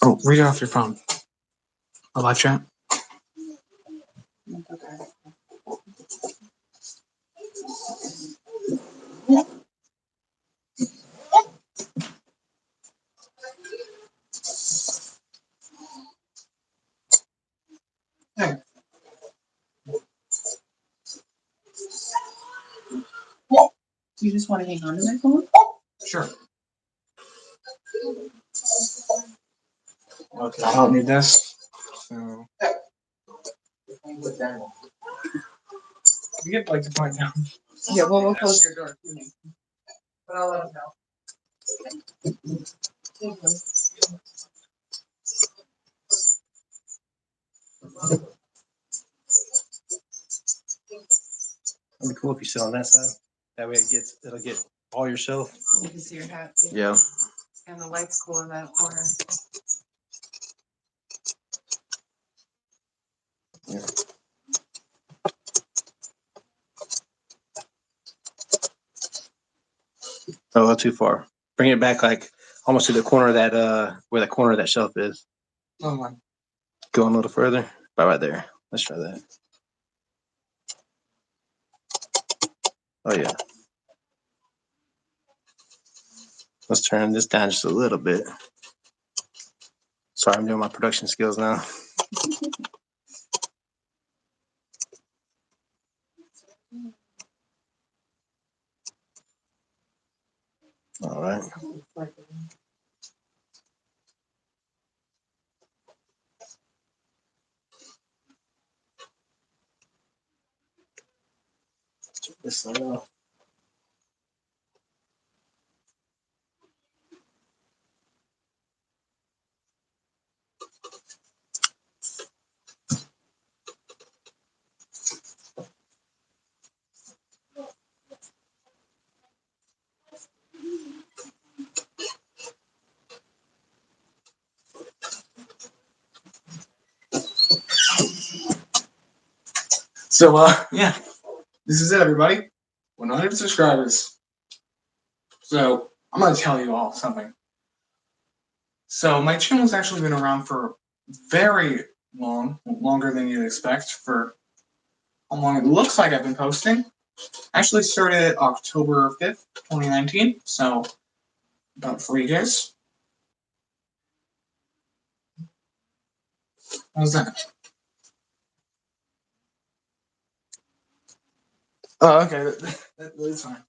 Oh, read it off your phone. A live chat. Hey. Do you just want to hang on to my phone? Sure. Okay, I don't need this. So. You get like to point down. Yeah, well, we'll close your door. But I'll let them know. It'd be cool if you sit on that side. That way it'll get all yourself. You can see your hat. Yeah. And the light's cool in that corner. Yeah. Oh, not too far. Bring it back like almost to the corner of that where the corner of that shelf is. Oh my. Going a little further. Right there. Let's try that. Oh yeah. Let's turn this down just a little bit. Sorry, I'm doing my production skills now. All right. Check this side out. So, yeah, this is it, everybody. 100 subscribers. So, I'm going to tell you all something. So, my channel's actually been around for very long, longer than you'd expect for how long it looks like I've been posting. I actually started October 5th, 2019, so about 3 years. What was that? Oh, okay, that's fine.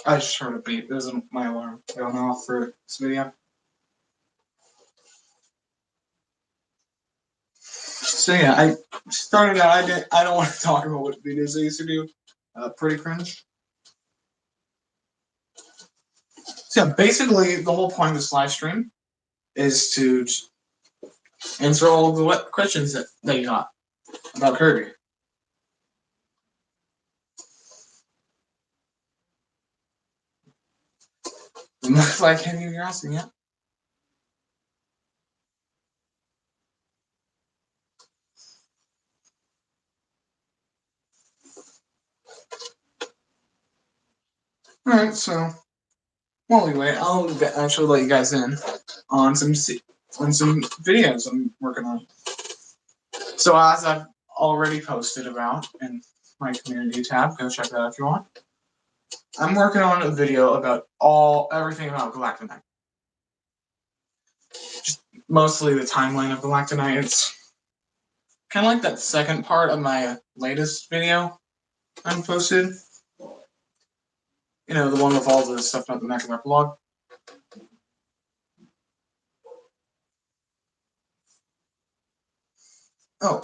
I just heard a beep. It was my alarm going off for this video. So yeah, I started out. I don't want to talk about what videos I used to do. Pretty cringe. So yeah, basically, the whole point of this live stream is to answer all the questions that you got about Kirby. Looks like any of you are asking, yeah. All right, so while we wait, I'll actually let you guys in on some videos I'm working on. So as I've already posted about in my community tab, go check that out if you want. I'm working on a video about everything about Galactonite. Just mostly the timeline of Galactonite. It's kind of like that second part of my latest video I posted. You know, the one with all the stuff about the Mecha epilogue. Oh,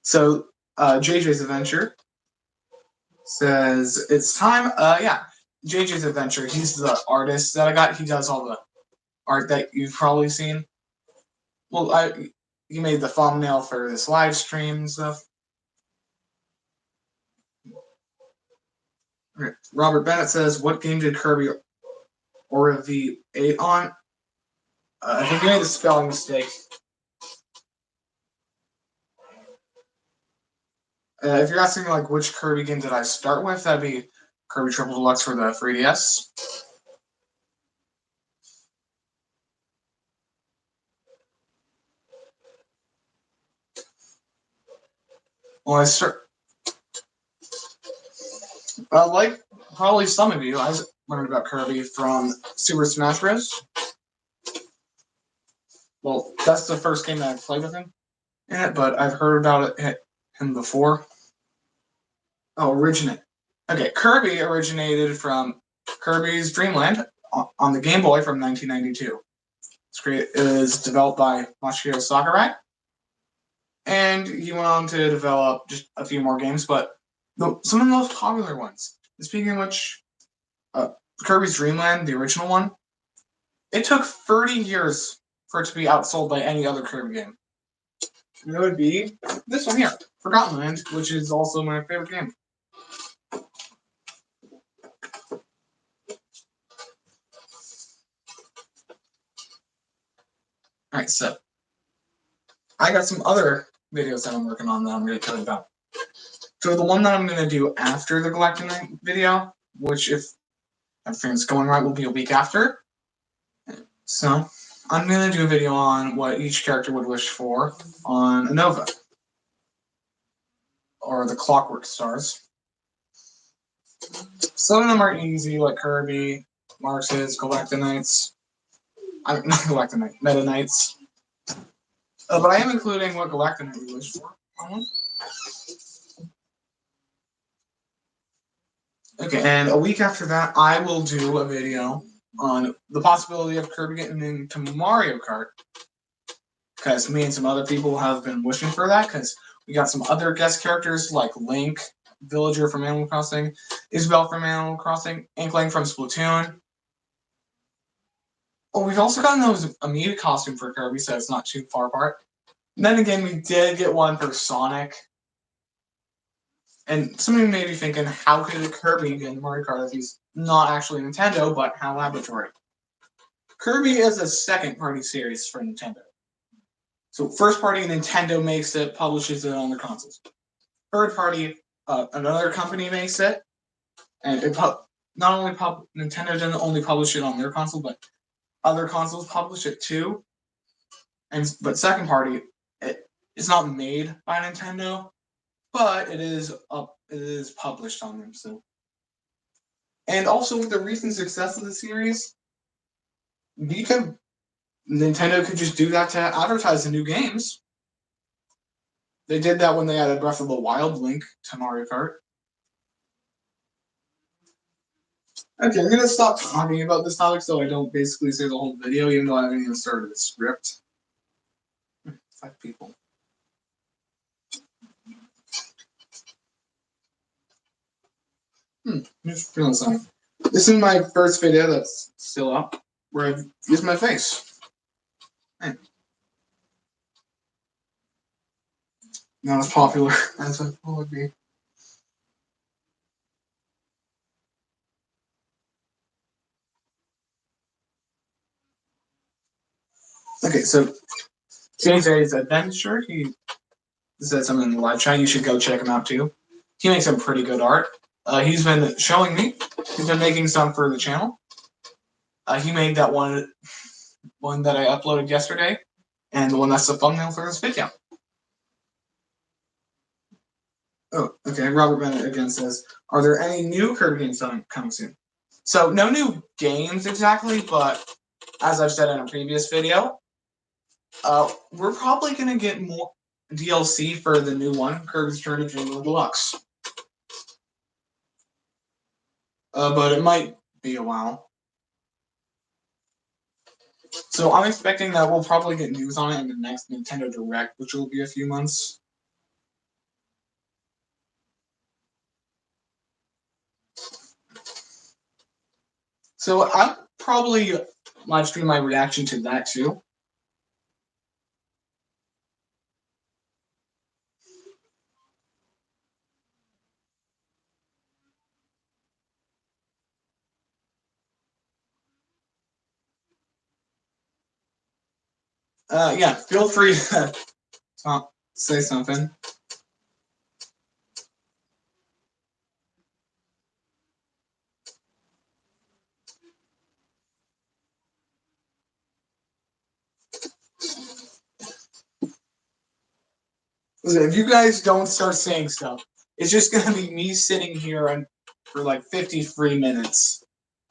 so JJ's Adventure says it's time. Yeah, JJ's Adventure. He's the artist that I got. He does all the art that you've probably seen. Well, he made the thumbnail for this live stream and stuff. Robert Bennett says, "What game did Kirby or a V8 on. I think you made a spelling mistake. If you're asking like which Kirby game did I start with, that'd be Kirby Triple Deluxe for the 3DS. Well, like probably some of you, I learned about Kirby from Super Smash Bros. Well, that's the first game that I've played with him in it, but I've heard about him before. Oh, originate. Okay, Kirby originated from Kirby's Dream Land on the Game Boy from 1992. It was developed by Masahiro Sakurai, and he went on to develop just a few more games, but some of the most popular ones. Speaking of which, Kirby's Dream Land, the original one, it took 30 years for it to be outsold by any other Kirby game. And it would be this one here, Forgotten Land, which is also my favorite game. Alright, so I got some other videos that I'm working on that I'm going to tell you about. So the one that I'm going to do after the Galactic video, which if everything's going right will be a week after. So I'm going to do a video on what each character would wish for on a Nova. Or the Clockwork Stars. Some of them are easy, like Kirby, Marx's, Galactonites. Not Galactonite, Meta Knights. But I am including what Galactonite we wish for. Okay, and a week after that, I will do a video on the possibility of Kirby getting into Mario Kart. Because me and some other people have been wishing for that, because we got some other guest characters like Link, Villager from Animal Crossing, Isabelle from Animal Crossing, Inkling from Splatoon. Oh, we've also gotten those Amiibo costume for Kirby, so it's not too far apart. And then again, we did get one for Sonic. And some of you may be thinking, how could Kirby get into Mario Kart if he's not actually Nintendo, but HAL Laboratory? Kirby is a second-party series for Nintendo. So first-party, Nintendo makes it, publishes it on their consoles. Third-party, another company makes it, and it not only Nintendo doesn't only publish it on their console, but other consoles publish it too. But second-party, it's not made by Nintendo, but it is published on them. So, and also with the recent success of the series, Nintendo could just do that to advertise the new games. They did that when they added Breath of the Wild link to Mario Kart. Okay, I'm gonna stop talking about this topic so I don't basically say the whole video, even though I haven't even started the script. 5 people. Just feeling something. This is my first video that's still up, where I've used my face. Hey. Not as popular as I thought it would be. Okay, so JJ's Adventure, he said something in the live chat. You should go check him out too. He makes some pretty good art. He's been showing me. He's been making some for the channel. He made that one that I uploaded yesterday, and the one that's the thumbnail for this video. Oh, okay. Robert Bennett again says, "Are there any new Kirby games coming soon?" So no new games exactly, but as I've said in a previous video, we're probably gonna get more DLC for the new one, Kirby's Return to Dreamland Deluxe. But it might be a while. So I'm expecting that we'll probably get news on it in the next Nintendo Direct, which will be a few months. So I'll probably live stream my reaction to that too. Yeah, feel free to say something. If you guys don't start saying stuff, it's just gonna be me sitting here and for like 53 minutes.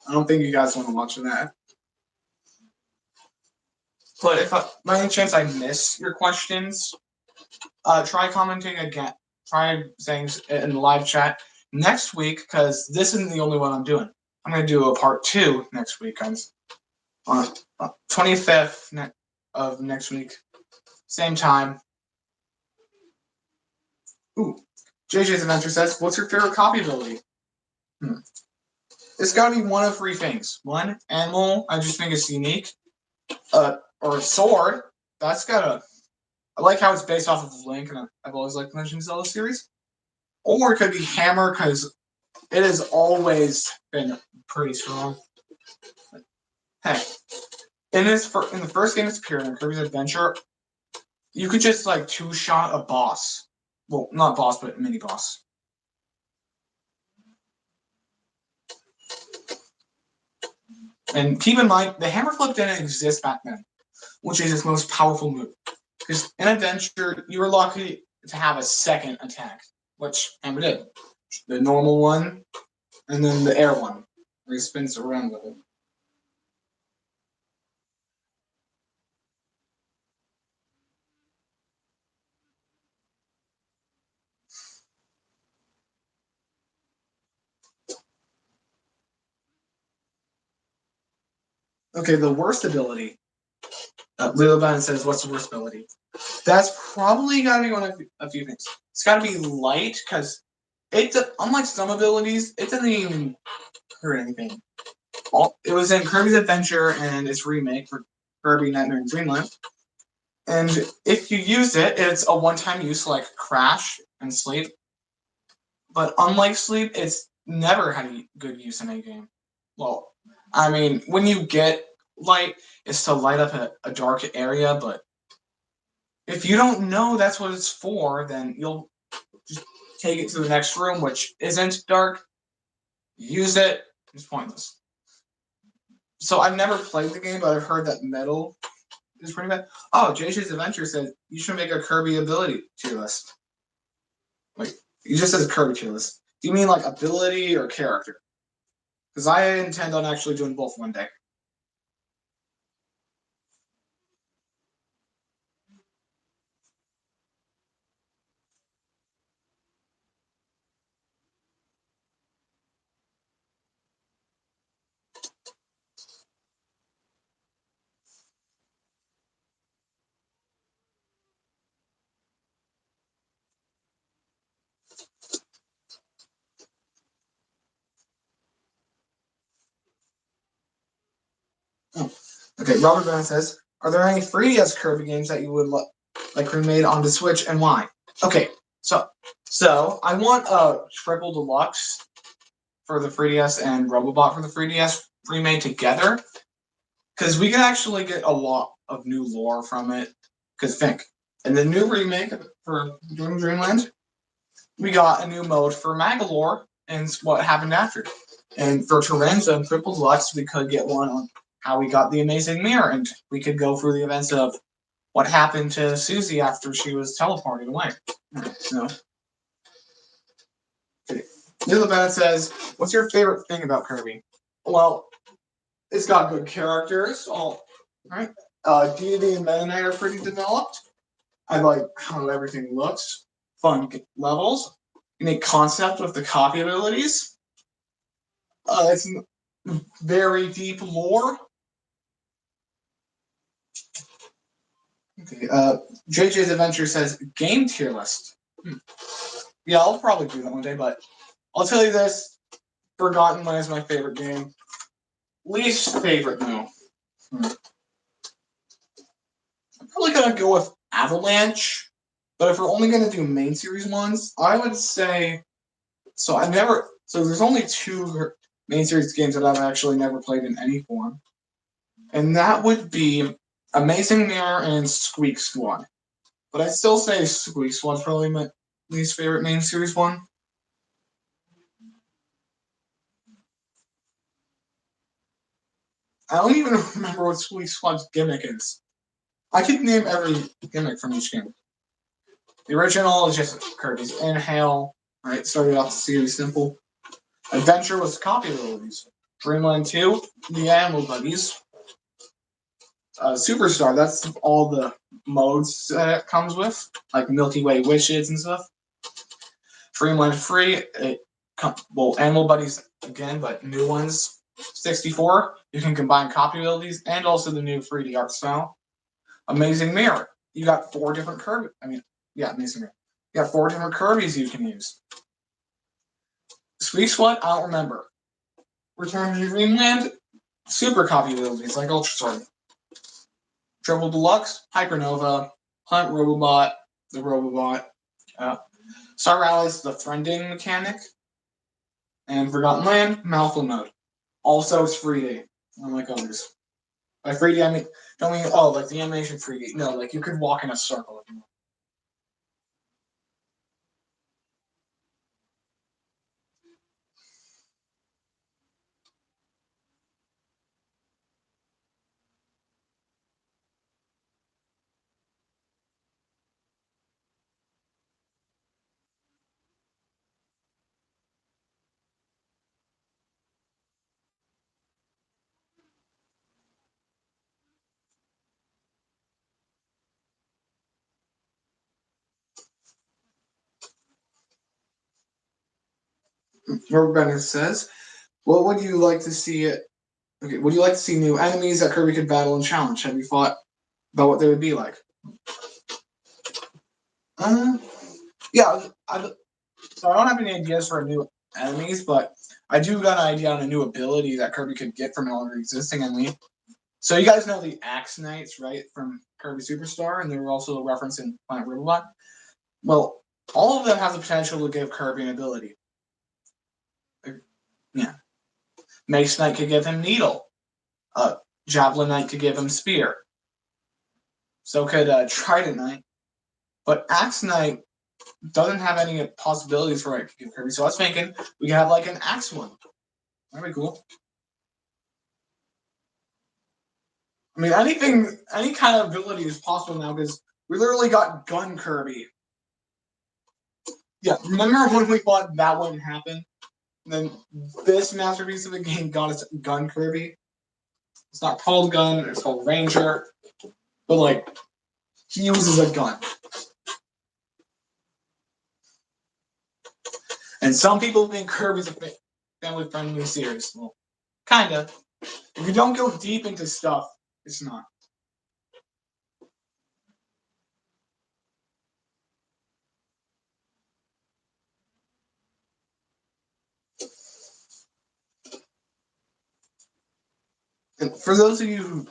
I don't think you guys want to watch that. But if by any chance I miss your questions, try commenting again. Try saying in the live chat next week, because this isn't the only one I'm doing. I'm going to do a part 2 next week on 25th of next week, same time. Ooh, JJ's Adventure says, "What's your favorite copy ability?" It's got to be one of 3 things. One, animal. I just think it's unique. Or sword. That's got a. I like how it's based off of Link, and I've always liked the Legend of Zelda series. Or it could be hammer, because it has always been pretty strong. Hey, in the first game it's appeared in Kirby's Adventure, you could just like 2-shot a boss. Well, not boss, but mini boss. And keep in mind, the hammer flip didn't exist back then, which is its most powerful move. Because in Adventure, you were lucky to have a second attack, which hammer did. The normal one, and then the air one, where he spins around with it. Okay, the worst ability. Lilo Band says, "What's the worst ability?" That's probably got to be one of a few things. It's got to be light, because unlike some abilities, it doesn't even hurt anything. It was in Kirby's Adventure and its remake for Kirby Nightmare in Dreamland. And if you use it, it's a one-time use like Crash and Sleep. But unlike Sleep, it's never had a good use in a game. Well, I mean, when you get light, it's to light up a dark area, but if you don't know that's what it's for, then you'll just take it to the next room, which isn't dark. Use it. It's pointless. So I've never played the game, but I've heard that metal is pretty bad. Oh, JJ's Adventure said you should make a Kirby ability tier list. Wait, he just says Kirby tier list. Do you mean like ability or character? Because I intend on actually doing both one day. Oh. Okay, Robert Brown says, "Are there any 3DS Kirby games that you would like remade on the Switch, and why?" Okay, so I want a triple deluxe for the 3DS and Robobot for the 3DS remade together, because we can actually get a lot of new lore from it. Because think, in the new remake for Dreamland, we got a new mode for Magalore and what happened after. And for Terenza and Triple Deluxe, we could get one on how we got the Amazing Mirror, and we could go through the events of what happened to Susie after she was teleported away. So, okay. Lila Bennett says, "What's your favorite thing about Kirby?" Well, it's got good characters. All right. Deity and Meta Knight are pretty developed. I like how everything looks. Fun levels. Unique concept with the copy abilities. It's very deep lore. Okay. JJ's Adventure says game tier list. Yeah, I'll probably do that one day, but I'll tell you this: Forgotten Land is my favorite game. Least favorite, no. I'm probably gonna go with Avalanche, but if we're only gonna do main series ones, I would say. So there's only 2 main series games that I've actually never played in any form, and that would be Amazing Mirror and Squeak Squad. But I still say Squeak Squad's probably my least favorite main series one. I don't even remember what Squeak Squad's gimmick is. I could name every gimmick from each game. The original is just Kirby's Inhale, right? Started off the series simple. Adventure was copy abilities. Dreamland 2, the Animal Buddies. Superstar, that's all the modes that it comes with, like Milky Way Wishes and stuff. Dreamland Free, Animal Buddies again, but new ones. 64, you can combine copy abilities and also the new 3D art style. Amazing Mirror, you got 4 different Kirby. Amazing Mirror. You got 4 different Kirby's you can use. Squeak Squad, I don't remember. Return to Dreamland, super copy abilities like Ultra Sword. Triple Deluxe, Hypernova, Hunt Robobot, the Robobot. Star Rallies, the friending mechanic. And Forgotten Land, Mouthful Mode. Also, it's 3D, unlike others. By 3D, I mean, don't mean, like the animation 3D. No, like you could walk in a circle if you want. Robert Bennett says, "What would you like to see it? Okay, would you like to see new enemies that Kirby could battle and challenge? Have you thought about what they would be like?" Yeah, so I don't have any ideas for new enemies, but I do got an idea on a new ability that Kirby could get from an already existing enemy. So you guys know the Axe Knights, right, from Kirby Superstar, and they were also a reference in Planet Robobot. Well, all of them have the potential to give Kirby an ability. Yeah. Mace Knight could give him Needle. Javelin Knight could give him Spear. So could Trident Knight. But Axe Knight doesn't have any possibilities for it to give Kirby. So I was thinking we could have like an Axe one. That'd be cool. I mean, any kind of ability is possible now because we literally got Gun Kirby. Yeah, remember when we thought that wouldn't happen? And then this masterpiece of a game got us Gun Kirby. It's not called Gun, it's called Ranger. But like, he uses a gun. And some people think Kirby's a family-friendly series. Well, kinda. If you don't go deep into stuff, it's not. And for those of you who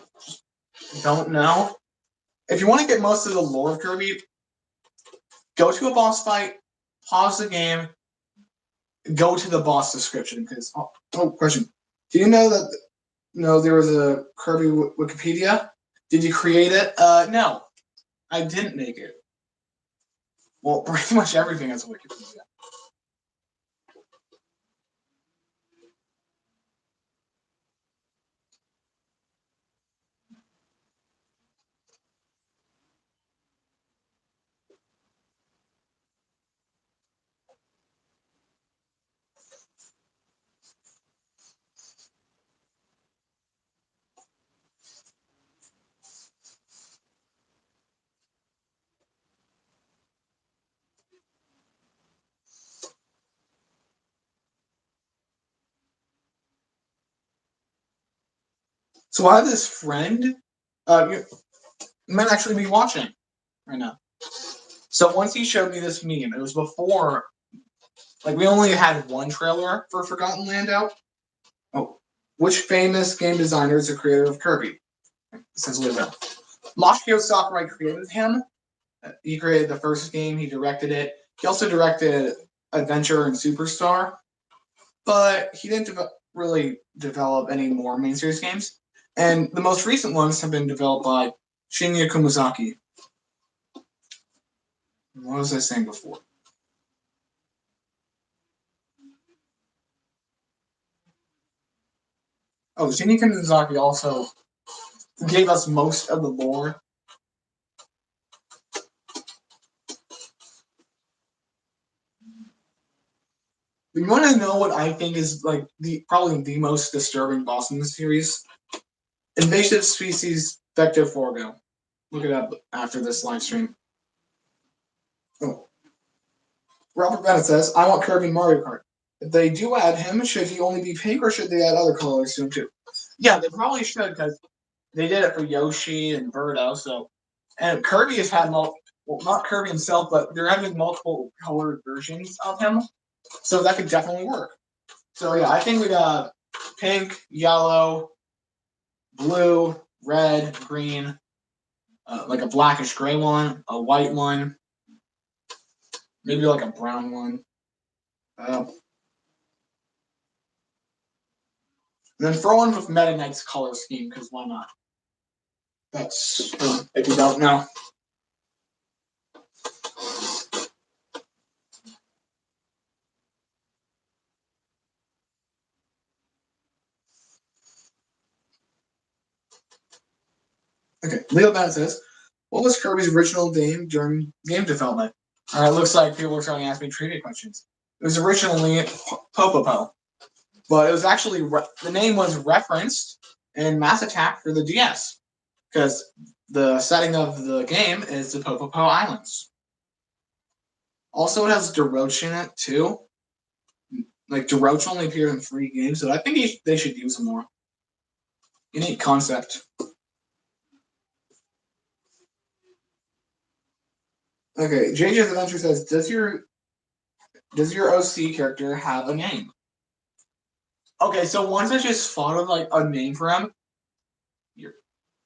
don't know, if you want to get most of the lore of Kirby, go to a boss fight, pause the game, go to the boss description. Because question: do you know that there was a Kirby Wikipedia? Did you create it? No, I didn't make it. Well, pretty much everything has a Wikipedia. So I have this friend. You might actually be watching right now. So once he showed me this meme, it was before, like we only had one trailer for Forgotten Land out. Oh, which famous game designer is the creator of Kirby? Since Lizzo. Masahiro Sakurai created him. He created the first game. He directed it. He also directed Adventure and Superstar, but he didn't really develop any more main series games. And the most recent ones have been developed by Shinya Kumazaki. What was I saying before? Oh, Shinya Kumazaki also gave us most of the lore. You want to know what I think is like probably the most disturbing boss in the series? Invasive species Vector Forgo. Look it up after this live stream. Oh. Robert Bennett says, I want Kirby Mario Kart. If they do add him, should he only be pink or should they add other colors to him too? Yeah, they probably should because they did it for Yoshi and Birdo. So, and Kirby has had well, not Kirby himself, but they're having multiple colored versions of him. So that could definitely work. So yeah, I think we got pink, yellow, blue, red, green, like a blackish gray one, a white one, maybe like a brown one. And then throw in with Meta Knight's color scheme, because why not? That's if you don't know. Okay, Leo Bennett says, what was Kirby's original name during game development? All right, looks like people are starting to ask me trivia questions. It was originally Popopo, but it was actually the name was referenced in Mass Attack for the DS, because the setting of the game is the Popopo Islands. Also, it has Deroach in it too. Like Deroach only appeared in 3 games, so I think they should use him more. Unique concept. Okay, JJ's Adventure says, does your OC character have a name? Okay, so once I just thought of like a name for him,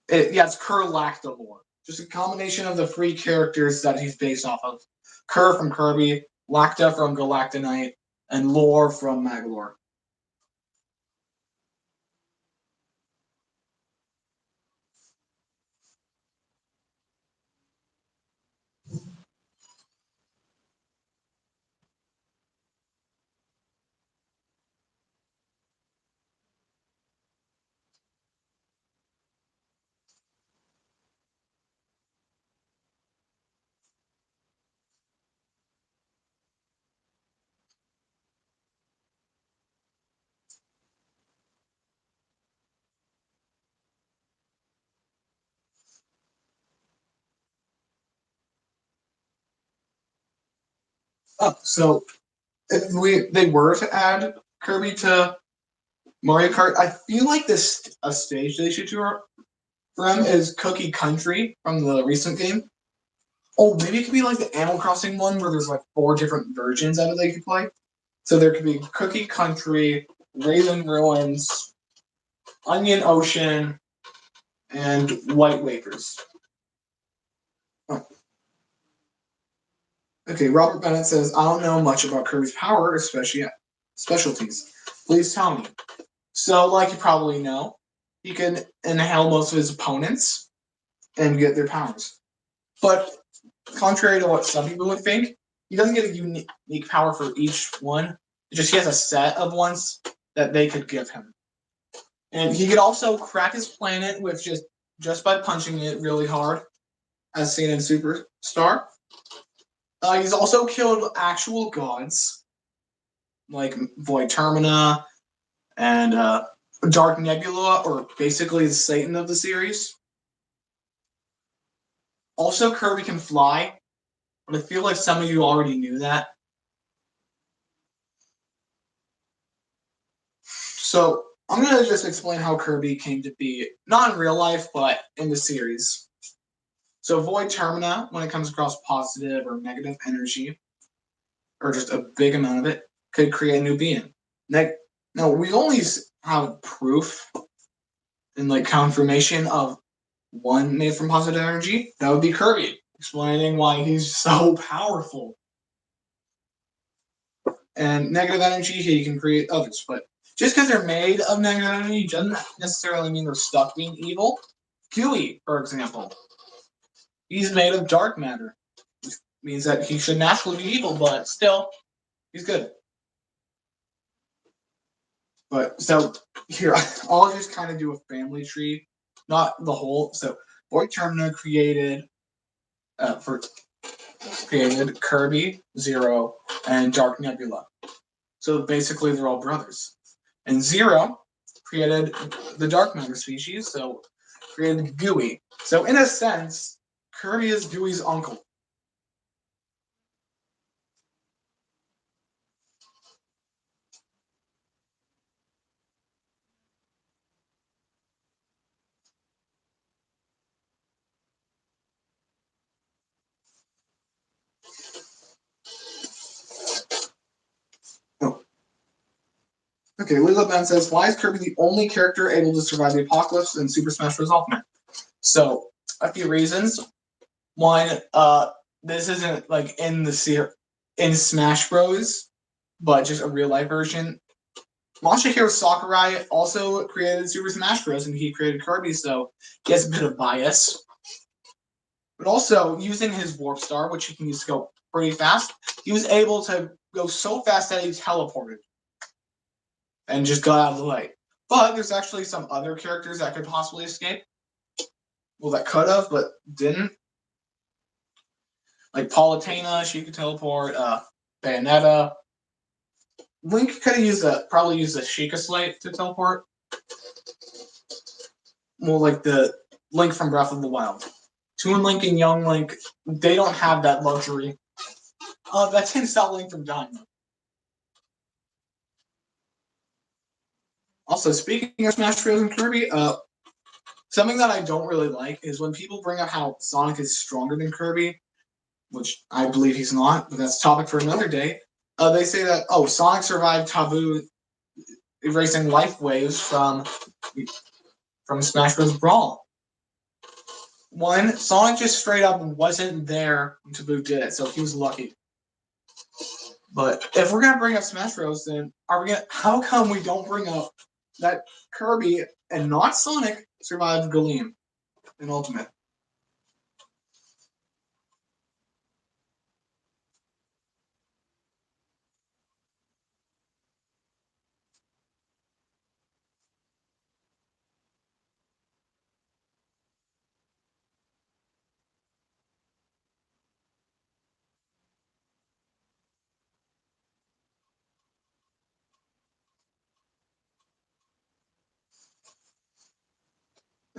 it's Kerlactivore. Just a combination of the 3 characters that he's based off of. Kerr from Kirby, Lacta from Galactonite, and Lore from Magolor. Oh, so if they were to add Kirby to Mario Kart, I feel like a stage they should do for him is Cookie Country from the recent game. Oh, maybe it could be like the Animal Crossing one where there's like 4 different versions of it that you could play. So there could be Cookie Country, Raisin Ruins, Onion Ocean, and White Wafers. Oh. Okay, Robert Bennett says, I don't know much about Kirby's power, especially specialties. Please tell me. So, like you probably know, he can inhale most of his opponents and get their powers. But contrary to what some people would think, he doesn't get a unique power for each one. He has a set of ones that they could give him. And he could also crack his planet with just by punching it really hard, as seen in Superstar. He's also killed actual gods, like Void Termina and Dark Nebula, or basically the Satan of the series. Also, Kirby can fly, but I feel like some of you already knew that. So, I'm going to just explain how Kirby came to be, not in real life, but in the series. So, Void Termina, when it comes across positive or negative energy, or just a big amount of it, could create a new being. Now, we only have proof and like confirmation of one made from positive energy. That would be Kirby, explaining why he's so powerful. And negative energy, he can create others. But just because they're made of negative energy doesn't necessarily mean they're stuck being evil. Gooey, for example. He's made of dark matter, which means that he should naturally be evil, but still, he's good. But so here, I'll just kind of do a family tree, not the whole. So Boy Termina created Kirby, Zero, and Dark Nebula. So basically, they're all brothers. And Zero created the dark matter species, so created Gooey. So in a sense, Kirby is Gooey's uncle. Okay, Lila Ben says, why is Kirby the only character able to survive the apocalypse in Super Smash Bros. Ultimate? So, a few reasons. One, this isn't like in Smash Bros, but just a real life version. Masahiro Sakurai also created Super Smash Bros, and he created Kirby, so he has a bit of bias. But also, using his Warp Star, which he can use to go pretty fast, he was able to go so fast that he teleported and just got out of the way. But there's actually some other characters that could possibly escape. Well, that could have, but didn't. Like Palutena, she could teleport. Bayonetta. Link could have probably used a Sheikah Slate to teleport. Well, like the Link from Breath of the Wild. Toon Link and Young Link, they don't have that luxury. That didn't stop Link from dying. Also, speaking of Smash Bros. And Kirby, something that I don't really like is when people bring up how Sonic is stronger than Kirby, which I believe he's not, but that's a topic for another day. They say that, Sonic survived Taboo erasing life waves from Smash Bros. Brawl. One, Sonic just straight up wasn't there when Taboo did it, so he was lucky. But if we're gonna bring up Smash Bros, then how come we don't bring up that Kirby and not Sonic survived Galeem in Ultimate?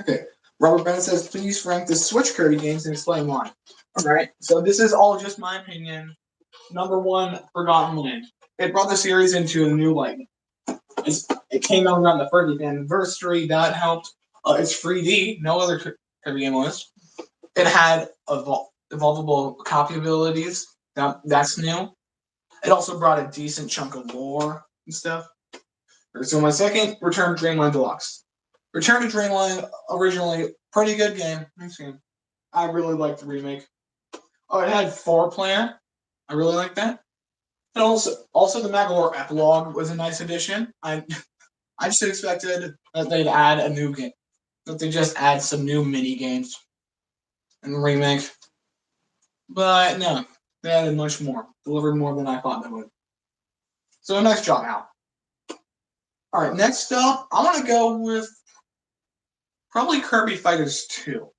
Okay. Robert Bennett says, please rank the Switch Kirby games and explain why. Alright, so this is all just my opinion. Number one, Forgotten Land. It brought the series into a new light. It came out around the 30th anniversary. That helped. It's 3D. No other Kirby game was. It had evolvable copy abilities. That's new. It also brought a decent chunk of lore and stuff. So my second, Return to Dreamland Deluxe. Return to Dreamland, originally, pretty good game. Nice game. I really liked the remake. It had 4-player. I really like that. And also the Magolor epilogue was a nice addition. I just expected that they'd add a new game. That they just add some new mini games in the remake. But no, they added much more. Delivered more than I thought they would. So nice job, Al. Alright, next up, I want to go with probably Kirby Fighters 2.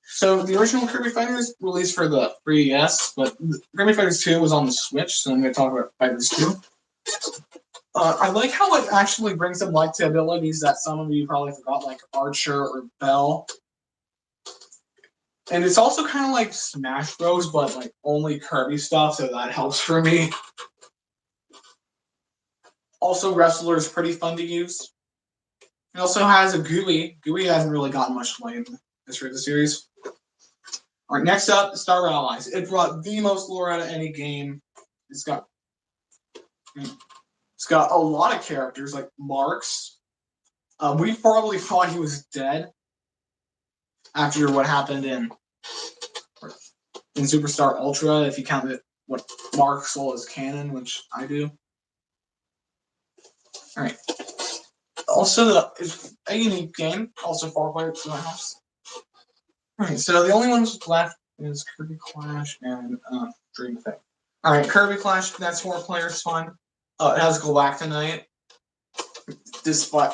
So the original Kirby Fighters released for the 3DS, but Kirby Fighters 2 was on the Switch, so I'm going to talk about Fighters 2. I like how it actually brings some light to abilities that some of you probably forgot, like Archer or Bell. And it's also kind of like Smash Bros, but like only Kirby stuff, so that helps for me. Also, Wrestler is pretty fun to use. It also has a Gooey. Gooey hasn't really gotten much play in the history of the series. Alright, next up, Star Allies. It brought the most lore out of any game. It's got a lot of characters, like Marks. We probably thought he was dead after what happened in Superstar Ultra, if you count what Marks sold as canon, which I do. Alright. Also, it's a unique game. Also, 4 players in my house. Alright, so the only ones left is Kirby Clash and Dream Thing. Alright, Kirby Clash, that's 4 players, fun. It has Galactonite. Despite.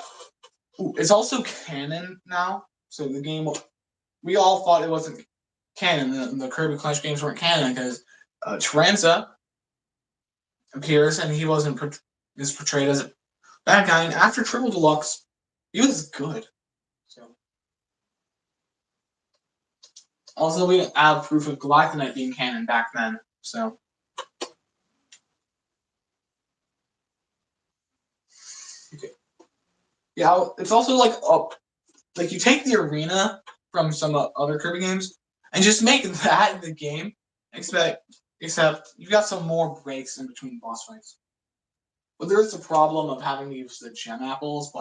Ooh, it's also canon now. So the game. We all thought it wasn't canon. The Kirby Clash games weren't canon because Taranza appears and he wasn't is portrayed as a bad guy. And after Triple Deluxe, he was good. So. Also, we didn't have proof of Galactonite being canon back then, so. Okay. Yeah, it's also like you take the arena from some other Kirby games and just make that in the game. Except you've got some more breaks in between boss fights. But there is the problem of having to use the gem apples,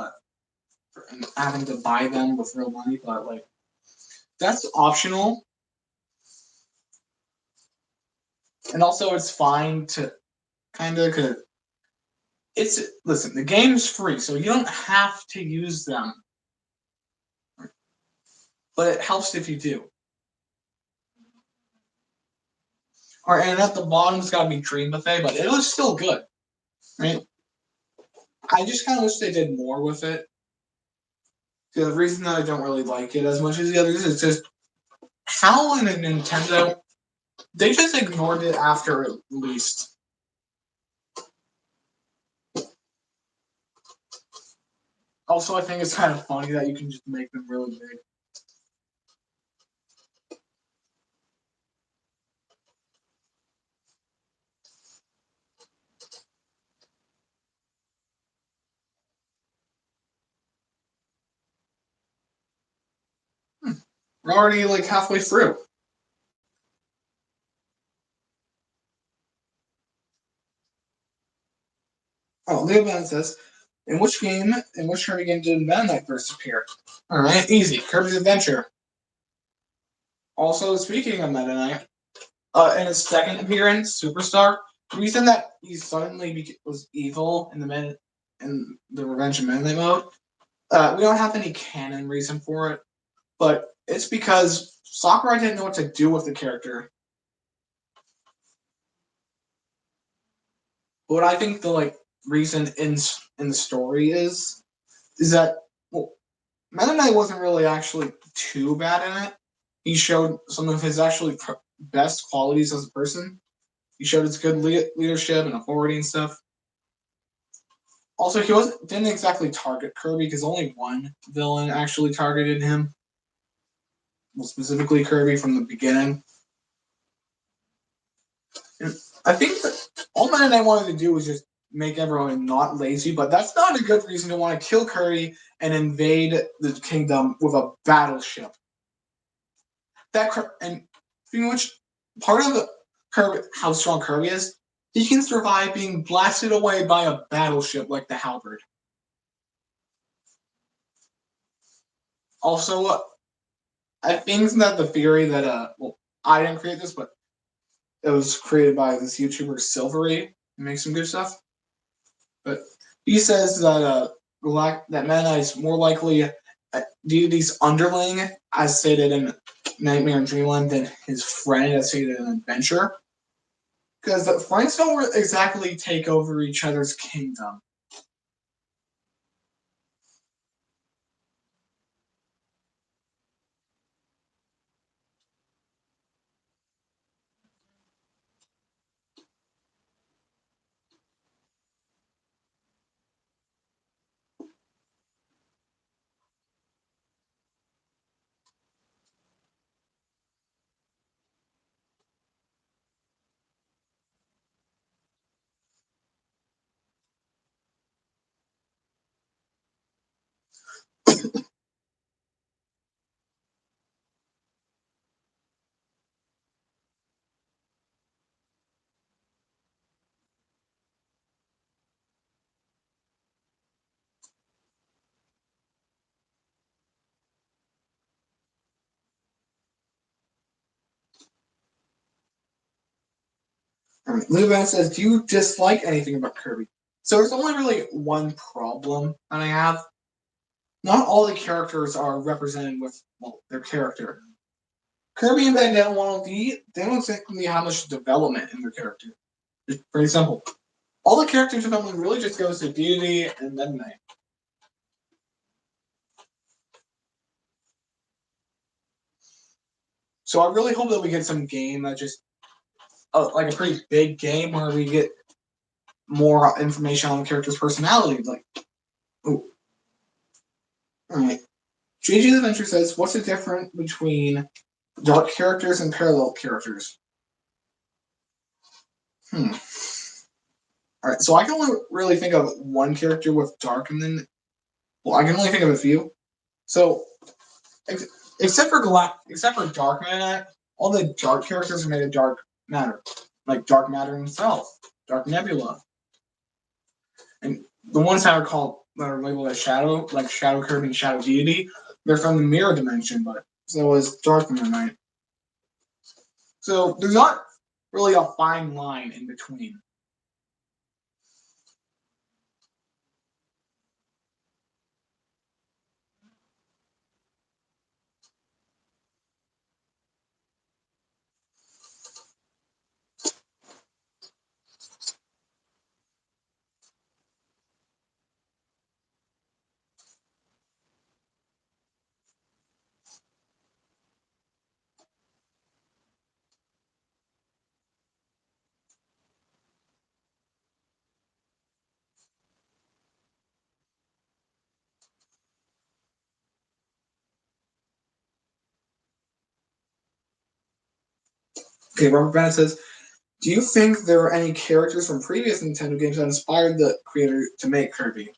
and having to buy them with real money. But that's optional. And also, it's fine to cause listen. The game's free, so you don't have to use them, but it helps if you do. Or and at the bottom's got to be Dream Buffet, but it was still good. Right? I just kind of wish they did more with it. The reason that I don't really like it as much as the others is just how in a Nintendo they just ignored it after it released. Also, I think it's kind of funny that you can just make them really big. We're already halfway through. Oh, Leo Ben says, in which Kirby game did Meta Knight first appear? Alright, easy. Kirby's Adventure. Also, speaking of Meta Knight, in his second appearance, Superstar, the reason that he suddenly was evil in the Revenge of Meta Knight mode, we don't have any canon reason for it, but it's because Sakurai didn't know what to do with the character. But what I think the reason in the story is that Meta Knight wasn't really actually too bad in it. He showed some of his actually best qualities as a person. He showed his good leadership and authority and stuff. Also, he didn't exactly target Kirby because only one villain actually targeted him. Well, specifically Kirby from the beginning. And I think that all Meta Knight wanted to do was just make everyone not lazy, but that's not a good reason to want to kill Kirby and invade the kingdom with a battleship. And speaking of which, part of Kirby, how strong Kirby is, he can survive being blasted away by a battleship like the Halberd. Also, I think that the theory that I didn't create this, but it was created by this YouTuber Silvery, who makes some good stuff. But he says that that Meta Knight is more likely a deity's underling, as stated in Nightmare and Dreamland, than his friend, as stated in Adventure. Because the friends don't exactly take over each other's kingdom. Luban says, do you dislike anything about Kirby? So there's only really one problem that I have. not all the characters are represented with their character. Kirby and Bandana Waddle Dee, they don't exactly have much development in their character. It's pretty simple. All the character development really just goes to Deity and Meta Knight. So I really hope that we get some game that just like a pretty big game where we get more information on the character's personality. Like, oh, all right. JJ's Adventure says, "What's the difference between dark characters and parallel characters?" All right. So I can only really think of one character with dark, and then I can only think of a few. So except for Dark Matter, all the dark characters are made of dark matter, like Dark Matter himself, Dark Nebula, and the ones that are labeled as Shadow, like Shadow Kirby and Shadow Deity, they're from the mirror dimension, but so is Dark Knight. So there's not really a fine line in between. Okay, Robert Bennett says, "Do you think there are any characters from previous Nintendo games that inspired the creator to make Kirby?"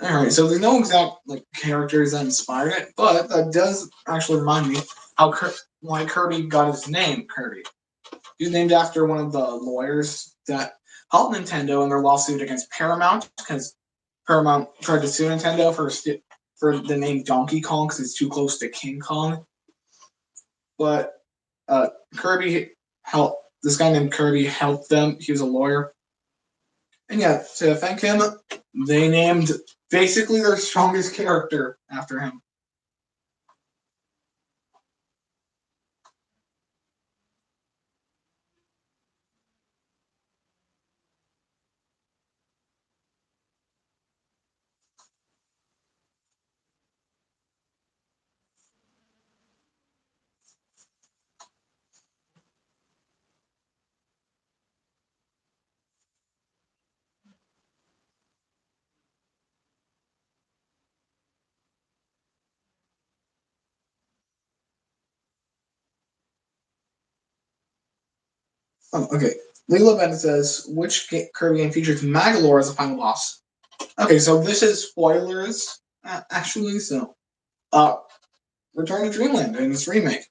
All right, so there's no exact characters that inspired it, but that does actually remind me why Kirby got his name, Kirby. He was named after one of the lawyers that helped Nintendo in their lawsuit against Paramount, because Paramount tried to sue Nintendo for the name Donkey Kong because it's too close to King Kong. But Kirby helped. This guy named Kirby helped them. He was a lawyer. And yeah, to thank him, they named basically their strongest character after him. Okay. Leela Bennett says, which Kirby game features Magolor as a final boss? Okay, so this is spoilers, actually. So, Return to Dreamland in this remake.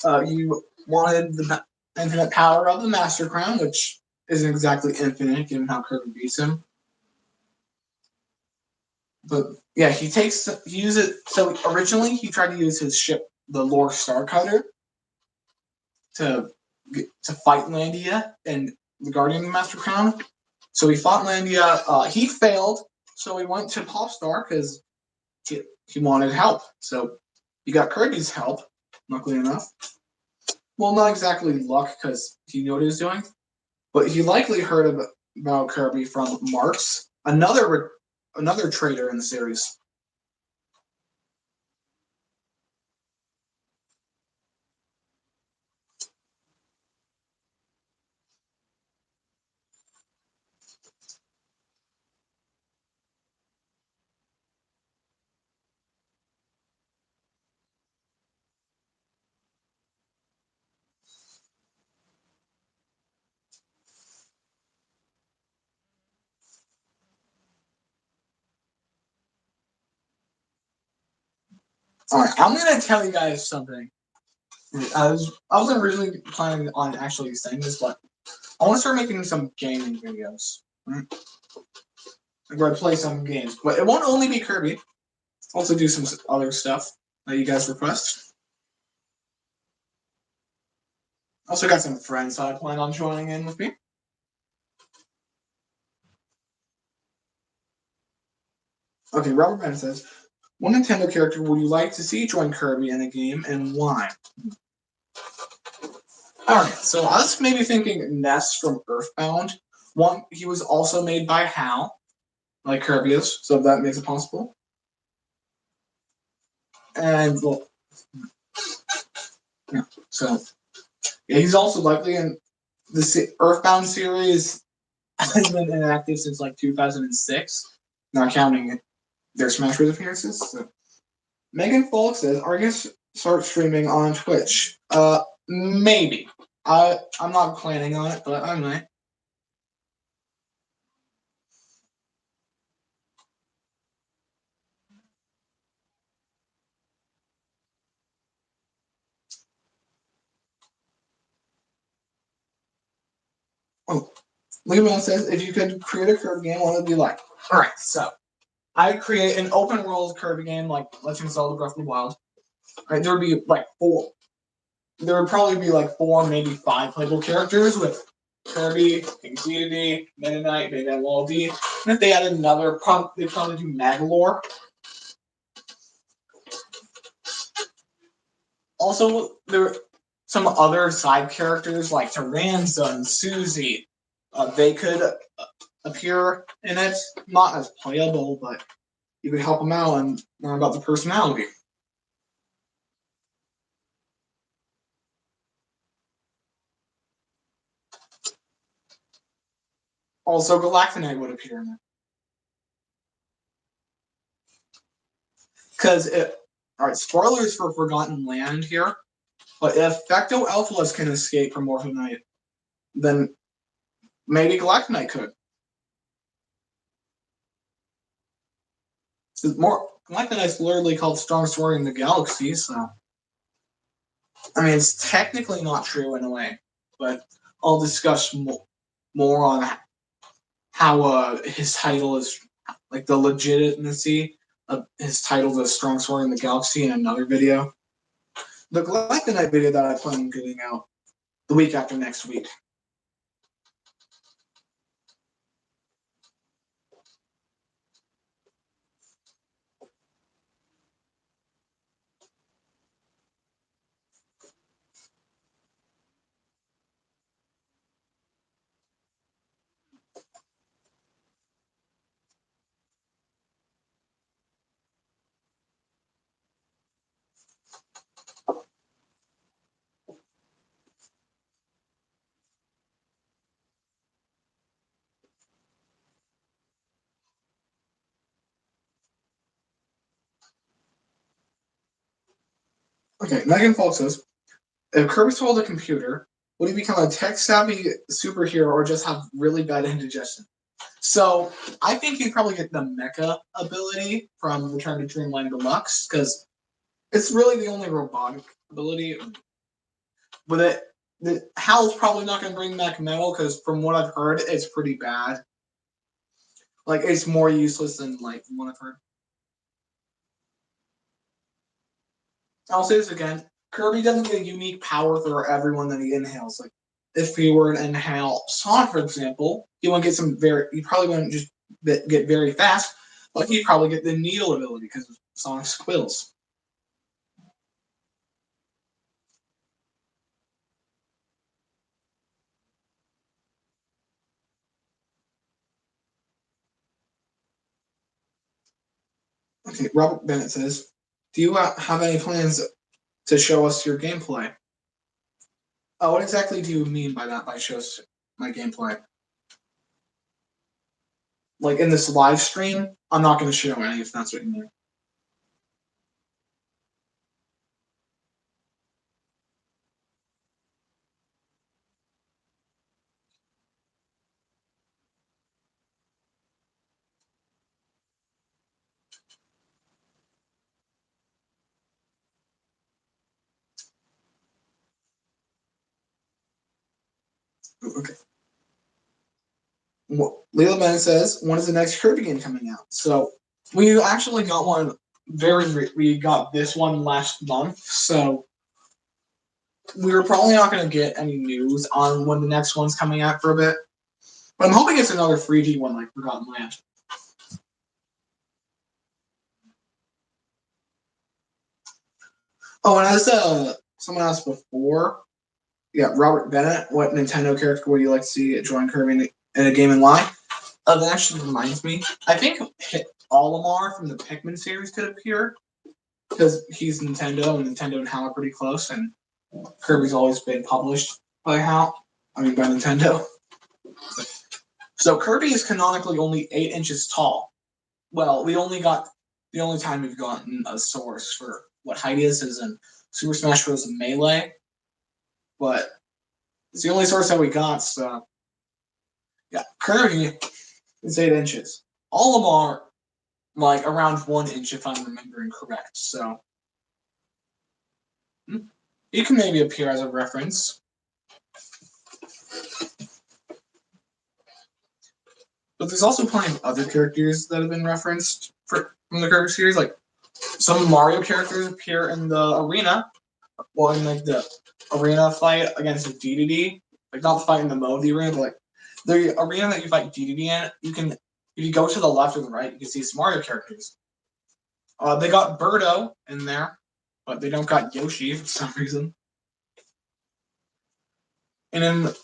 You wanted the infinite power of the Master Crown, which isn't exactly infinite given how Kirby beats him. But yeah, he uses. So originally, he tried to use his ship, the Lore Starcutter, to fight Landia and the Guardian of the Master Crown. So he fought Landia. He failed, so he went to Popstar because he wanted help. So he got Kirby's help, luckily enough. Well, not exactly luck because he knew what he was doing, but he likely heard about Kirby from Marks, another trader in the series. All right, I'm gonna tell you guys something. I wasn't originally planning on actually saying this, but I want to start making some gaming videos. Right? I'm going to play some games, but it won't only be Kirby. I'll also do some other stuff that you guys request. Also got some friends that I plan on joining in with me. Okay, Robert Ben says, what Nintendo character would you like to see join Kirby in a game and why? Alright, so I was maybe thinking Ness from Earthbound. One, he was also made by HAL, like Kirby is, so that makes it possible. And, well, yeah, so, yeah, he's also likely in the Earthbound series has been inactive since like 2006, not counting their Smash Bros. Appearances. So. Megan Falk says, "Are you gonna start streaming on Twitch?" Maybe. I'm not planning on it, but I might. Oh, Leo says, "If you could create a Kirby game, what would it be like?" All right, so I create an open world Kirby game like Legend of Zelda: Breath of the Wild. Right, there would be like four. There would probably be like 4, maybe 5 playable characters with Kirby, King Dedede, Meta Knight, maybe Waluigi. And if they added another, they'd probably do Magolor. Also, there are some other side characters like Taranza and Susie. They could appear in it, not as playable, but you could help them out and learn about the personality. Also, Galactonite would appear in it. Because alright, spoilers for Forgotten Land here, but if Fecto Elflas can escape from Morphinite, then maybe Galactonite could. Galactonite's literally called Strongest Warrior in the Galaxy, so I mean it's technically not true in a way, but I'll discuss more on how his title is, like the legitimacy of his title, the Strongest Warrior in the Galaxy, in another video. The Galactonite video that I plan on getting out the week after next week. Okay, Megan Falk says, if Kirby sold a computer, would he become a tech-savvy superhero or just have really bad indigestion? So, I think he'd probably get the mecha ability from Return to Dreamland Deluxe, because it's really the only robotic ability. With it, Hal's probably not going to bring back Metal, because from what I've heard, it's pretty bad. Like, it's more useless than, like, from what I've heard. I'll say this again. Kirby doesn't get a unique power for everyone that he inhales. Like, if he were to inhale Sonic, for example, he wouldn't get he probably wouldn't just get very fast, but he'd probably get the needle ability because of Sonic's quills. Okay, Robert Bennett says, do you have any plans to show us your gameplay? What exactly do you mean by that, by show us my gameplay? Like in this live stream, I'm not going to show any, if that's what you mean. Okay. Well, Leo Man says, when is the next Kirby game coming out? So we actually got one we got this one last month, so we're probably not going to get any news on when the next one's coming out for a bit. But I'm hoping it's another 3D one like Forgotten Land. Oh, and as someone asked before, yeah, Robert Bennett, what Nintendo character would you like to see join Kirby in a game in live? That actually reminds me. I think Olimar from the Pikmin series could appear because he's Nintendo, and Nintendo and HAL are pretty close, and Kirby's always been published by HAL. I mean, by Nintendo. So Kirby is canonically only 8 inches tall. Well, the only time we've gotten a source for what height is in Super Smash Bros. Melee, but it's the only source that we got. So yeah, Kirby is 8 inches. All of them are like around 1 inch, if I'm remembering correct. So he can maybe appear as a reference. But there's also plenty of other characters that have been referenced from the Kirby series. Like some Mario characters appear in the arena, well, in like the arena fight against DDD. Like not the fight in the mode of the arena, but like the arena that you fight DDD in. You can, if you go to the left or the right, you can see some Mario characters. They got Birdo in there, but they don't got Yoshi for some reason. And then,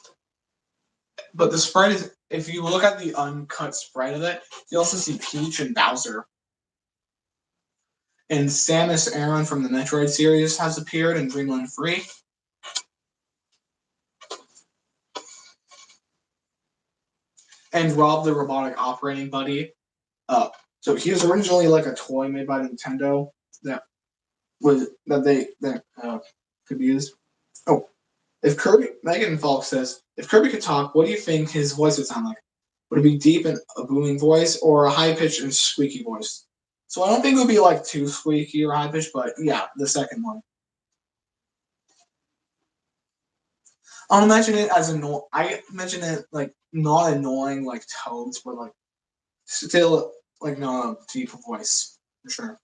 but the sprite is, if you look at the uncut sprite of it, you also see Peach and Bowser. And Samus Aran from the Metroid series has appeared in Dreamland Free. And Rob the Robotic Operating Buddy. So he was originally like a toy made by Nintendo that could be used. Oh, if Kirby, Megan Falk says, if Kirby could talk, what do you think his voice would sound like? Would it be deep and a booming voice, or a high pitched and squeaky voice? So I don't think it would be like too squeaky or high pitched, but yeah, the second one. I'll mention it as I mention it like not annoying like Toads, but like still like not a deep voice for sure.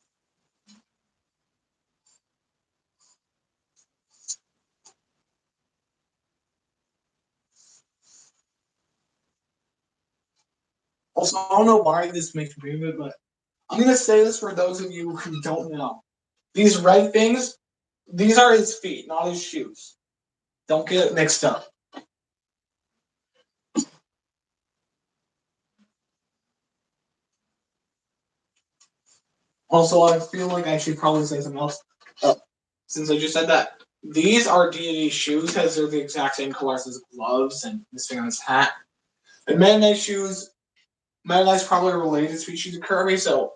Also, I don't know why this makes me move it, but I'm gonna say this for those of you who don't know. These red things, these are his feet, not his shoes. Don't get it mixed up. Also, I feel like I should probably say something else. Since I just said that, these are D&D shoes because they're the exact same colors as gloves and this thing on his hat. And Meta Knight shoes, Meta Knight's probably a related species to Kirby, so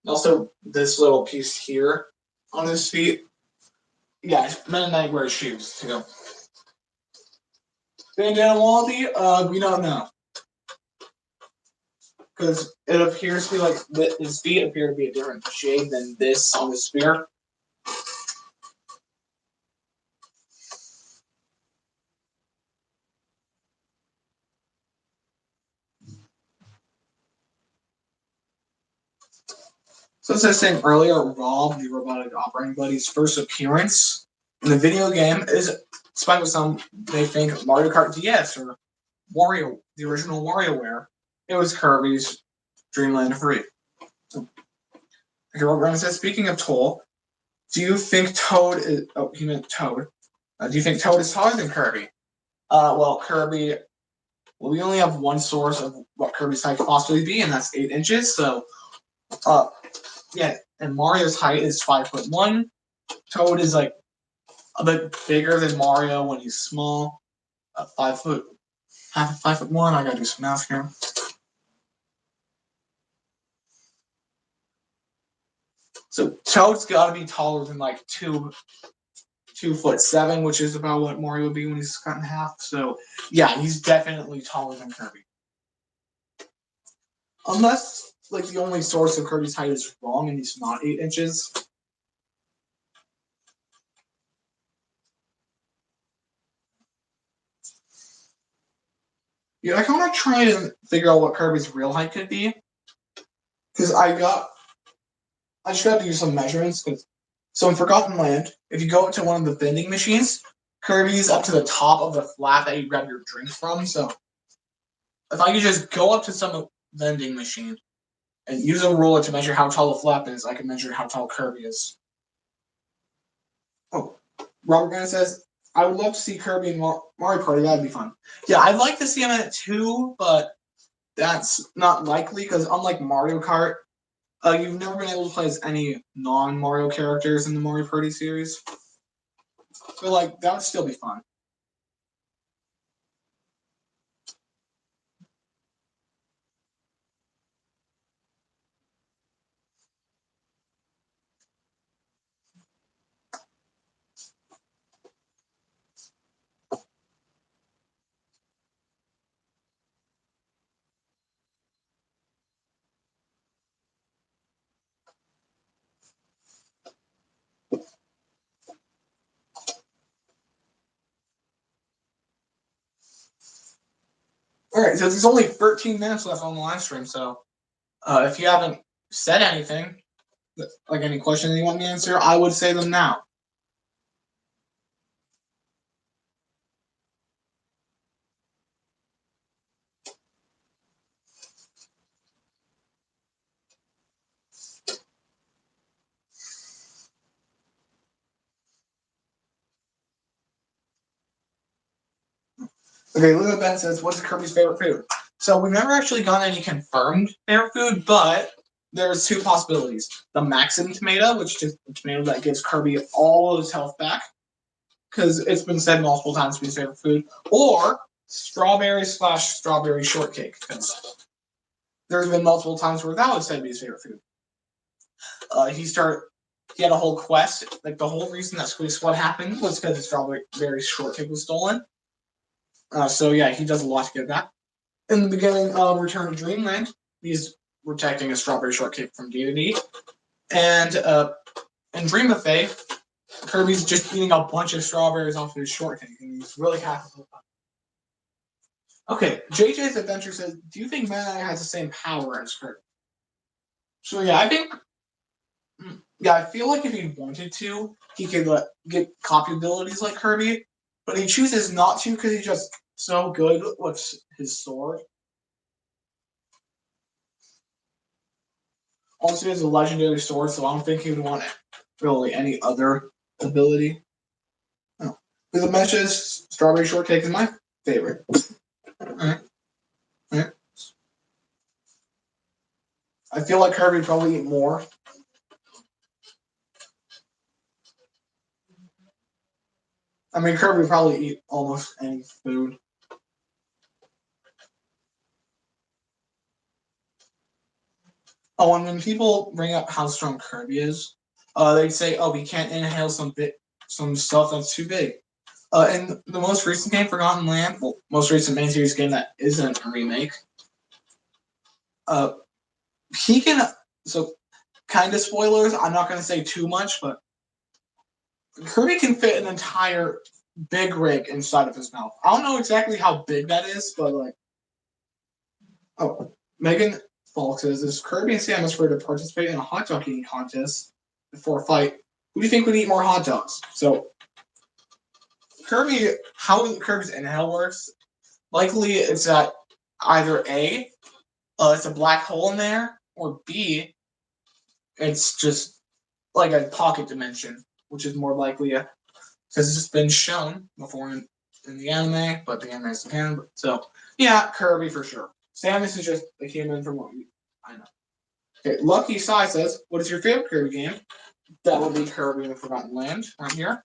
also this little piece here on his feet. Yeah, Meta Knight wears shoes too. Bandana Wallaby, we don't know. Because it appears to be like his feet appear to be a different shade than this on the spear. So as I was saying earlier, Rob, the Robotic Operating Buddy's first appearance in the video game is, despite what some may think, Mario Kart DS or Wario, the original WarioWare. It was Kirby's Dreamland Free. Okay, Robert says, speaking of Toll, do you think Toad is? Oh, he meant Toad. Do you think Toad is taller than Kirby? Well, Kirby. Well, we only have one source of what Kirby's height could possibly be, and that's 8 inches. So, yeah, and Mario's height is 5'1". Toad is like a bit bigger than Mario when he's small. 5 foot, 5'1". I gotta do some math here. So Toad's got to be taller than like 2'7", which is about what Mario would be when he's cut in half. So yeah, he's definitely taller than Kirby. Unless like the only source of Kirby's height is wrong and he's not 8 inches. Yeah, I kind of try to figure out what Kirby's real height could be. Because I just got to do some measurements. So in Forgotten Land, if you go up to one of the vending machines, Kirby's up to the top of the flap that you grab your drink from. So if I could just go up to some vending machine and use a ruler to measure how tall the flap is, I can measure how tall Kirby is. Oh, Robert Grant says, I would love to see Kirby in Mario Party. That'd be fun. Yeah, I'd like to see him in it too, but that's not likely because unlike Mario Kart, you've never been able to play as any non-Mario characters in the Mario Party series. So, like, that would still be fun. All right, so there's only 13 minutes left on the live stream, so if you haven't said anything, like any question you want me to answer, I would say them now. Okay, Luna Ben says, what's Kirby's favorite food? So we've never actually gotten any confirmed favorite food, but there's two possibilities. The Maxim tomato, which is a tomato that gives Kirby all of his health back, because it's been said multiple times to be his favorite food, or strawberry/strawberry shortcake, because there's been multiple times where that was said to be his favorite food. He had a whole quest, like the whole reason that Squeeze Squad happened was because the strawberry shortcake was stolen. So yeah, he does a lot to get that. In the beginning of Return to Dreamland, he's protecting a strawberry shortcake from D. And in Dream Buffet, Kirby's just eating a bunch of strawberries off of his shortcake, and he's really happy with that. Okay, JJ's Adventure says, do you think Meta has the same power as Kirby? So yeah, I feel like if he wanted to, he could get copy abilities like Kirby, but he chooses not to because he's just so good with his sword. Also, he has a legendary sword, so I don't think he would want really any other ability. Oh. The meshes, strawberry shortcake is my favorite. Alright. I feel like Kirby would probably eat more. I mean, Kirby would probably eat almost any food. Oh, and when people bring up how strong Kirby is, they say, "Oh, he can't inhale some stuff that's too big." In the most recent game, Forgotten Land, well, most recent main series game that isn't a remake, he can. So, kind of spoilers. I'm not going to say too much, but Kirby can fit an entire big rig inside of his mouth. I don't know exactly how big that is, but like, oh, Megan Falk says, "Is Kirby and Samus were to participate in a hot dog eating contest before a fight, who do you think would eat more hot dogs?" So, how Kirby's inhale works, likely it's that either A, it's a black hole in there, or B, it's just like a pocket dimension, which is more likely because it's been shown before in the anime, but the anime is canon. So, yeah, Kirby for sure. Samus is just a human from what I know. Okay, Lucky Sai says, what is your favorite Kirby game? That would be Kirby in the Forgotten Land, right here.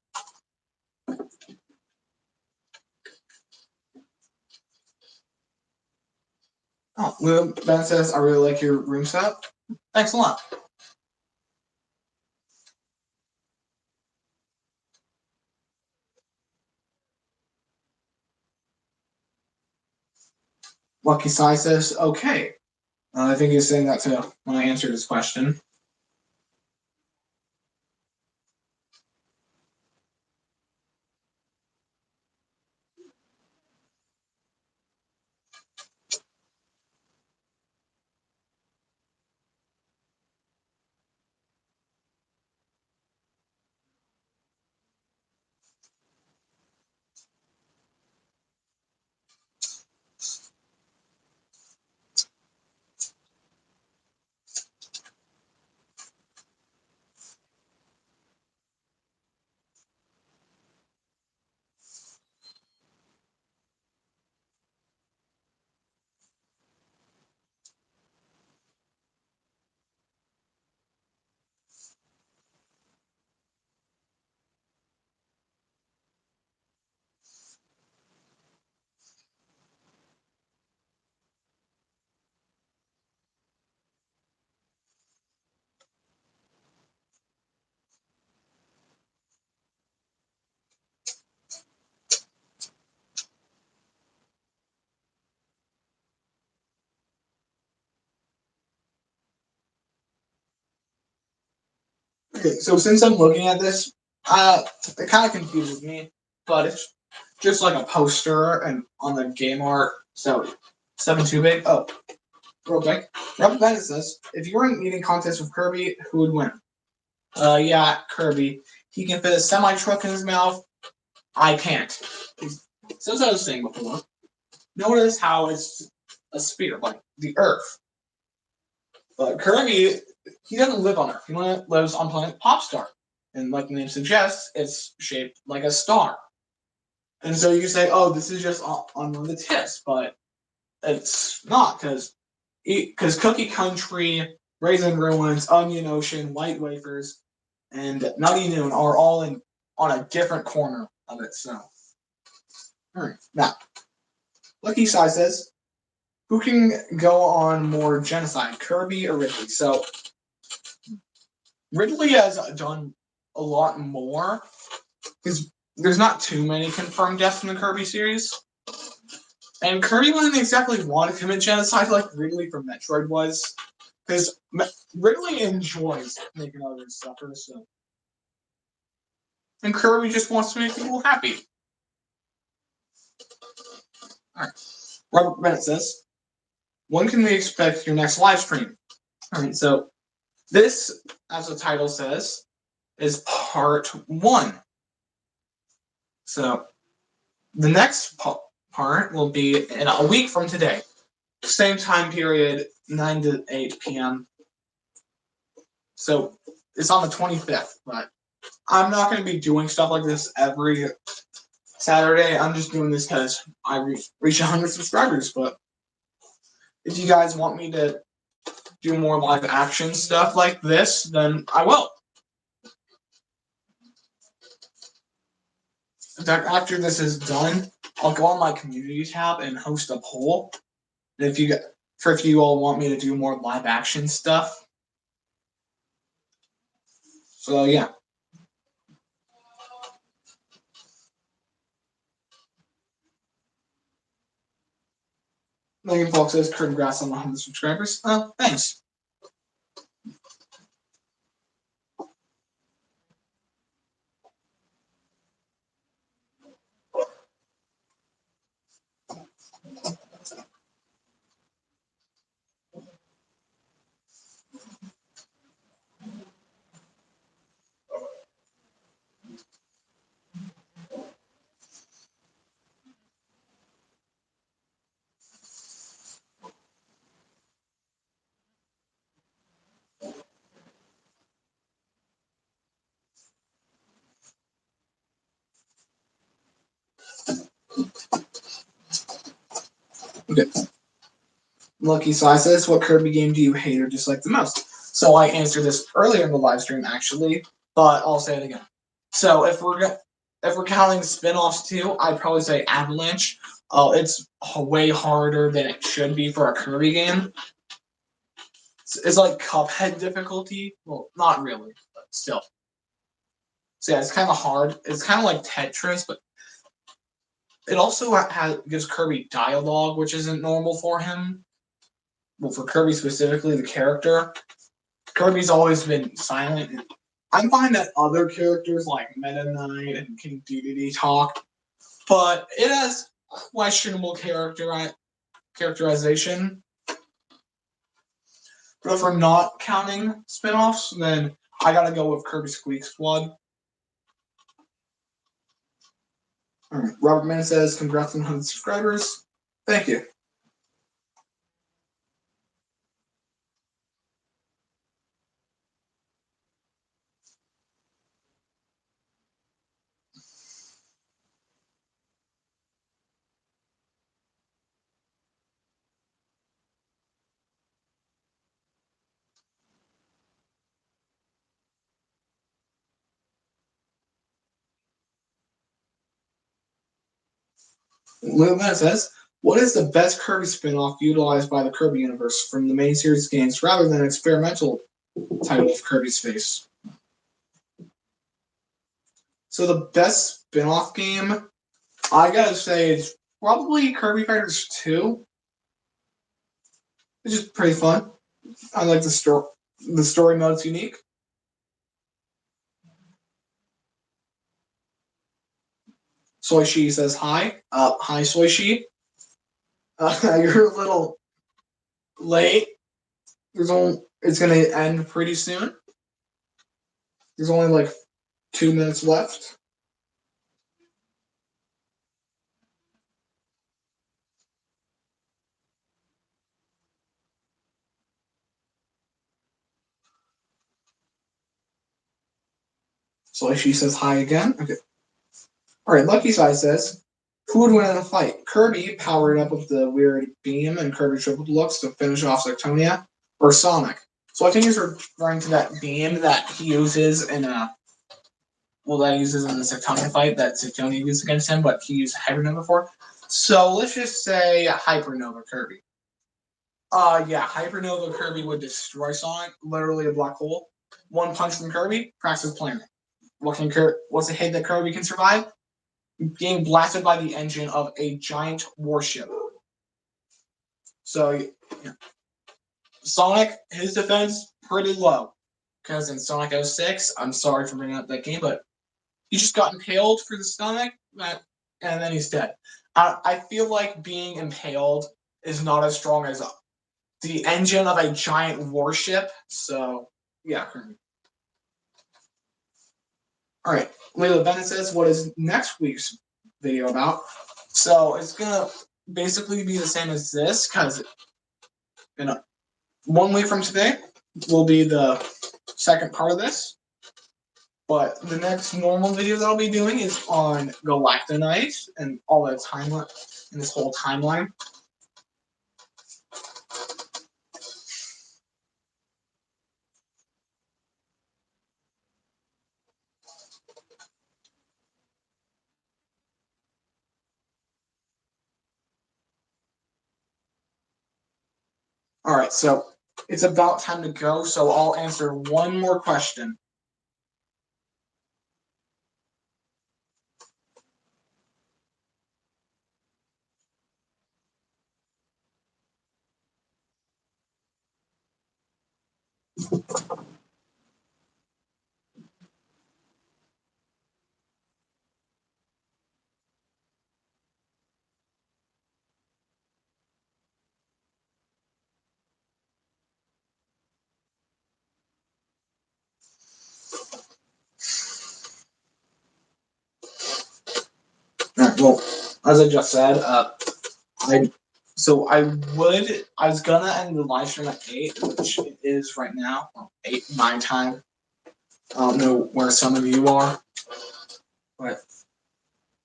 Oh, Will Ben says, I really like your room setup. Thanks a lot. Lucky Sai says, okay. I think he's saying that too when I answered his question. Okay, so since I'm looking at this, it kind of confuses me, but it's just like a poster and on the game art. So 7 too big. Oh, real quick. Robert Bennett says, if you were in an eating contest with Kirby, who would win? Yeah, Kirby. He can fit a semi truck in his mouth. I can't. So as I was saying before, notice how it's a sphere, like the Earth. But Kirby, he doesn't live on Earth. He lives on planet Popstar. And like the name suggests, it's shaped like a star. And so you say, oh, this is just on one of the tips, but it's not, because Cookie Country, Raisin Ruins, Onion Ocean, White Wafers, and Nutty Noon are all on a different corner of it. So, all right. Now, Lucky Sai says, who can go on more genocide, Kirby or Ridley? So, Ridley has done a lot more because there's not too many confirmed deaths in the Kirby series. And Kirby wasn't exactly want to commit genocide like Ridley from Metroid was, because Ridley enjoys making others suffer. So, and Kirby just wants to make people happy. All right. Robert Bennett says, when can we expect your next live stream? All right. So this, as the title says, is part 1. So the next part will be in a week from today. Same time period, 9 to 8 p.m. So it's on the 25th, but I'm not going to be doing stuff like this every Saturday. I'm just doing this because I reach 100 subscribers. But if you guys want me to do more live action stuff like this, then I will. In fact, after this is done, I'll go on my community tab and host a poll. And if you all want me to do more live action stuff. So yeah. Megan Fox says, congrats on 100 subscribers. Thanks. Okay. Lucky Sly says, what Kirby game do you hate or dislike the most? So I answered this earlier in the live stream, actually, but I'll say it again. So if we're counting spin-offs too, I'd probably say Avalanche. It's way harder than it should be for a Kirby game. It's like Cuphead difficulty. Well, not really, but still. So yeah, it's kind of hard. It's kind of like Tetris, but it also gives Kirby dialogue, which isn't normal for him. Well, for Kirby specifically, the character. Kirby's always been silent. I find that other characters like Meta Knight and King Dedede talk, but it has questionable characterization. But if we're not counting spin-offs, then I gotta go with Kirby Squeak Squad. All right. Robert Mann says, congrats on 100 subscribers. Thank you. Lilman says, what is the best Kirby spin-off utilized by the Kirby universe from the main series games rather than an experimental title of Kirby's Space? So the best spin-off game, I gotta say, is probably Kirby Fighters 2. It's just pretty fun. I like the story. The story mode's unique. Soishi says hi. Hi, Soishi. You're a little late. It's gonna end pretty soon. There's only like 2 minutes left. Soishi says hi again. Okay. All right. Lucky Side says, who would win in a fight? Kirby powered up with the weird beam and Kirby triple deluxe to finish off Sectonia, or Sonic? So I think he's referring to that beam that he uses in a that he uses in the Sectonia fight that Sectonia used against him, but he used Hypernova for. So let's just say Hypernova Kirby. Yeah, Hypernova Kirby would destroy Sonic, literally a black hole. One punch from Kirby, cracks his planet. What's a hit that Kirby can survive? Being blasted by the engine of a giant warship. So, yeah. Sonic, his defense, pretty low. Because in Sonic 06, I'm sorry for bringing up that game, but he just got impaled through the stomach, and then he's dead. I feel like being impaled is not as strong as the engine of a giant warship. So, yeah. All right. Layla Bennett says, what is next week's video about? So, it's going to basically be the same as this, because 1 week from today will be the second part of this. But the next normal video that I'll be doing is on Galactonite and all that timeline and this whole timeline. All right, so it's about time to go, so I'll answer one more question. All right, well, as I just said, I was gonna end the live stream at 8, which it is right now, 8, 9 time. I don't know where some of you are, but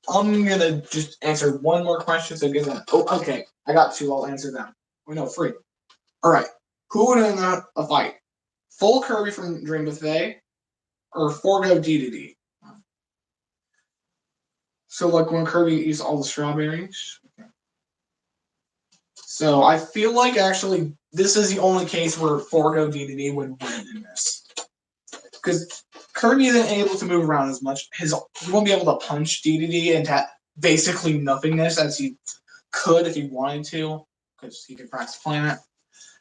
I'm gonna just answer one more question. So give that. Oh, okay. I got 2. I'll answer them. Oh no, 3. All right. Who would win a fight? Full Kirby from Dream Buffet or Forgo DDD? So like when Kirby eats all the strawberries. Okay. So I feel like actually this is the only case where Forgo DDD would win in this, because Kirby isn't able to move around as much. He won't be able to punch DDD into basically nothingness as he could if he wanted to, because he could crash the planet,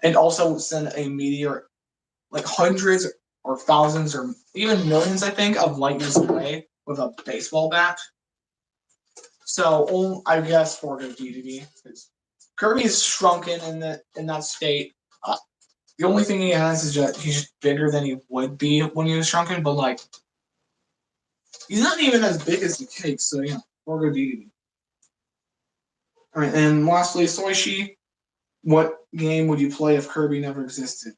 and also send a meteor like hundreds or thousands or even millions, I think, of light years away with a baseball bat. So I guess Forgo DDD, because Kirby is shrunken in that state. The only thing he has is that he's bigger than he would be when he was shrunken, but like he's not even as big as the cake. So yeah, Forgo DDD. All right, and lastly, Soishi, what game would you play if Kirby never existed?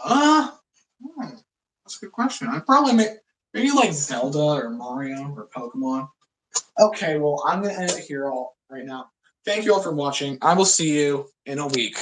That's a good question. I'd probably maybe like Zelda or Mario or Pokemon. Okay, well, I'm gonna end it here all right now. Thank you all for watching. I will see you in a week.